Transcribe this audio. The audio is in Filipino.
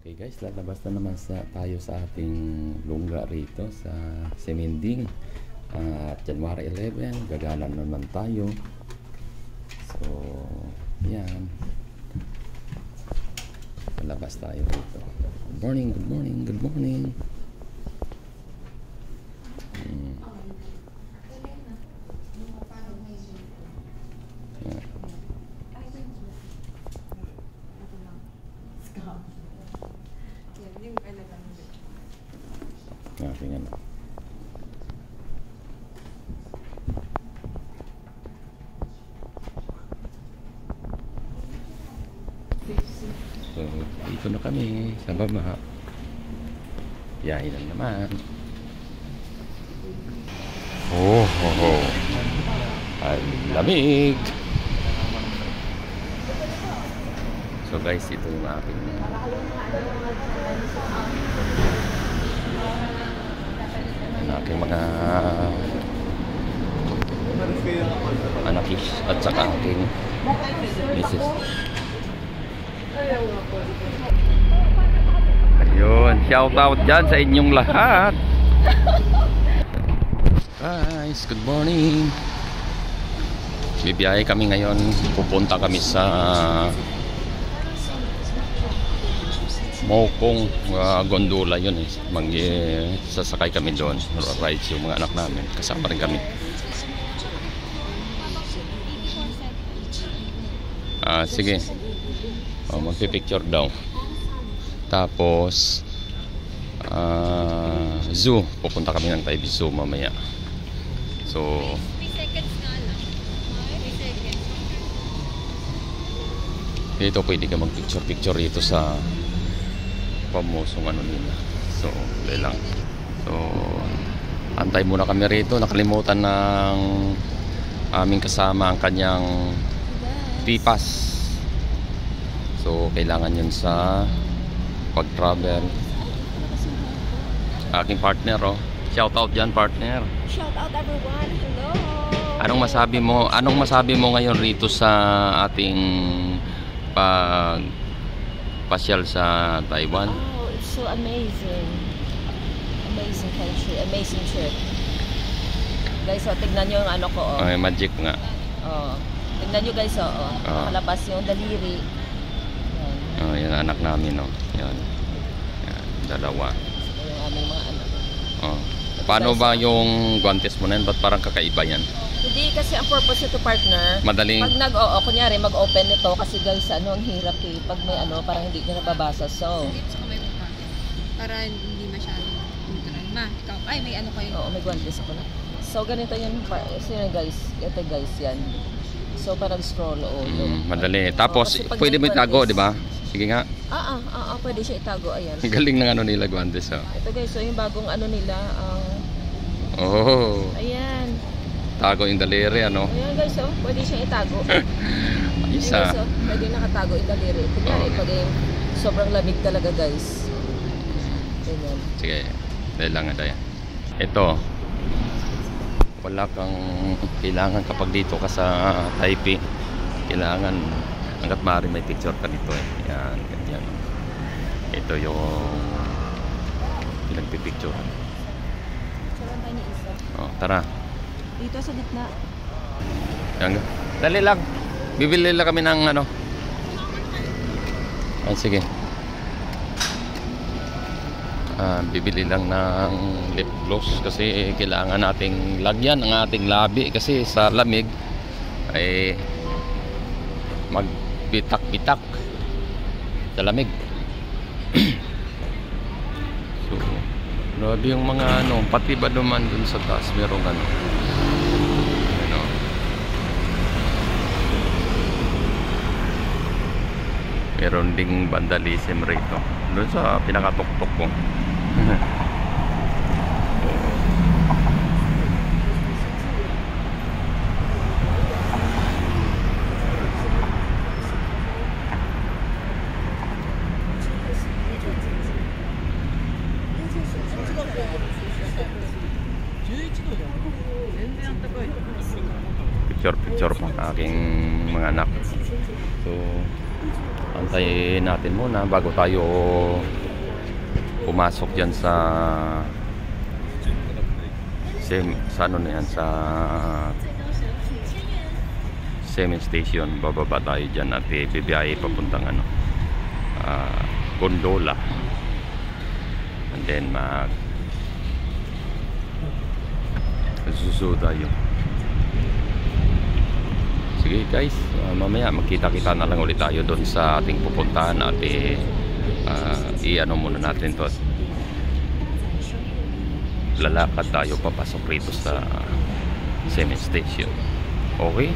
Okay guys, lalabas na naman tayo sa ating lungga rito sa Semending. January 11, gagala naman tayo. So, yan. Lalabas tayo rito. Good morning, good morning, good morning. Aking ano. So, dito na kami sa baba. Biyahe na naman. Oh, oh, oh. Ang lamig. So guys, ito yung aking mga anakis at saka aking misis. Ayun, shout out dyan sa inyong lahat. Guys, good morning. Bibiyahe kami ngayon. Pupunta kami sa Mokong gondola yun eh. Sasakay kami doon. Rides yung mga anak namin. Kasama rin kami. Sige. Magpipicture daw. Tapos zoo. Pupunta kami ng Taipei Zoo mamaya. So dito pwede ka magpicture dito sa pamusong ano nila. So, lang. So, antay muna kami rito. Nakalimutan ng aming kasama ang kanyang P-pass. So, kailangan yun sa pag-travel. Aking partner, oh. Shout out dyan, partner. Shout out everyone. Hello. Anong masabi mo ngayon rito sa ating pasyal sa Taiwan? Oh, it's so amazing. Amazing country, amazing trip. Guys, so tignan nyo yung ano ko, oh. Magic nga. Oh. Tignan nyo guys, oh. Nakalabas yung daliri. Yan. Yan anak namin, oh. Yan. Yan, dalawa. So, yung aming mga anak. Paano ba yung guantes mo na yan? Ba't parang kakaiba yan? Hindi, kasi ang purpose nito, partner, madaling pag kunyari mag-open nito, kasi guys, ang hirap eh, pag may parang hindi nyo nababasa, so para hindi masyado ikaw, ay may ano kayo. Oo, may guantes ako na. So ganito yan, guys, ito guys yan. So parang scroll, madali. Tapos pwede mo itago, di ba? Sige nga. Pwede siya itago, ayan. Galing ng ano nila guantes, oh. Ito guys, so yung bagong ano nila, ayan. Tago yung daliri, ano? Ayan guys, pwede siyang itago. Isa. Guys, pwede nakatago yung daliri. Kunyari, pag sobrang lamig talaga guys. Ganyan. Sige, dahil lang nga yan. Ito, wala kang kailangan kapag dito ka sa Taipei. Kailangan, hanggat maaari may picture ka dito eh. Yan, ganyan. Ito yung pinagpipicture. Picturean tayo ni isa. Tara. Dito sa gitna. Yan. Dali lang. Bibili lang kami ng ano. Sige. Bibili lang ng lip gloss kasi kailangan nating lagyan ang ating labi kasi sa lamig ay magbitak-bitak sa lamig. So, grabe yung mga ano, pati ba naman dun sa taas merong ano. Meron ding vandalism rito doon sa pinakatuktok ko. Picture pa aking mga anak. So antayin natin muna bago tayo pumasok dyan sa ano na yan, sa Semen Station. Bababa tayo dyan at bibiyahe papuntang ano, gondola, and then susunod tayo. Sige guys, mamaya magkita-kita na lang ulit tayo doon sa ating pupuntahan at i-ano muna natin to. Lalakad tayo papasok rito sa Semen Station. Okay?